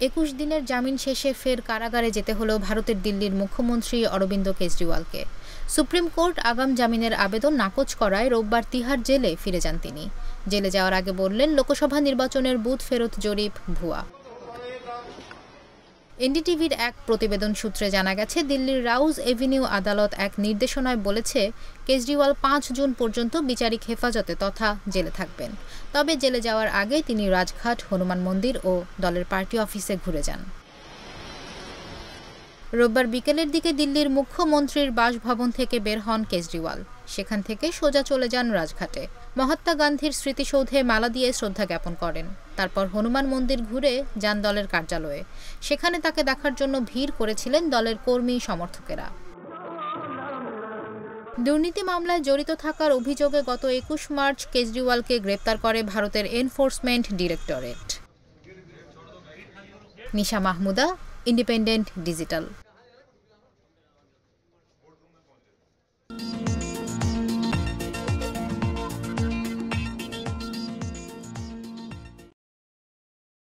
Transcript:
২১ দিনের জামিন শেষে ফের কারাগারে যেতে হলো ভারতের দিল্লির মুখ্যমন্ত্রী অরবিন্দ কেজরিওয়ালকে। সুপ্রিম কোর্ট আগাম জামিনের আবেদন নাকচ করায় রোববার তিহার জেলে ফিরে যান তিনি। জেলে যাওয়ার আগে বললেন, লোকসভা নির্বাচনের বুথ ফেরত জরিপ ভুয়া। এনডিটিভির এক প্রতিবেদন সূত্রে জানা গেছে, দিল্লির রাউজ এভিনিউ আদালত এক নির্দেশনায় বলেছে, কেজরিওয়াল ৫ জুন পর্যন্ত বিচারিক হেফাজতে তথা জেলে থাকবেন। তবে জেলে যাওয়ার আগে তিনি রাজঘাট, হনুমান মন্দির ও দলের পার্টি অফিসে ঘুরে যান। রোববার বিকেলের দিকে দিল্লির মুখ্যমন্ত্রীর বাসভবন থেকে বের হন কেজরিওয়াল। সেখান থেকে সোজা চলে যান রাজঘাটে। মহাত্মা গান্ধীর স্মৃতিসৌধে মালা দিয়ে শ্রদ্ধা জ্ঞাপন করেন। তারপর হনুমান মন্দির ঘুরে যান দলের কার্যালয়ে। সেখানে তাকে দেখার জন্য ভিড় করেছিলেন দলের কর্মী সমর্থকেরা। দুর্নীতি মামলায় জড়িত থাকার অভিযোগে গত ২১ মার্চ কেজরিওয়ালকে গ্রেপ্তার করে ভারতের এনফোর্সমেন্ট ডিরেক্টরেট। নিশা মাহমুদা, ইন্ডিপেন্ডেন্ট ডিজিটাল।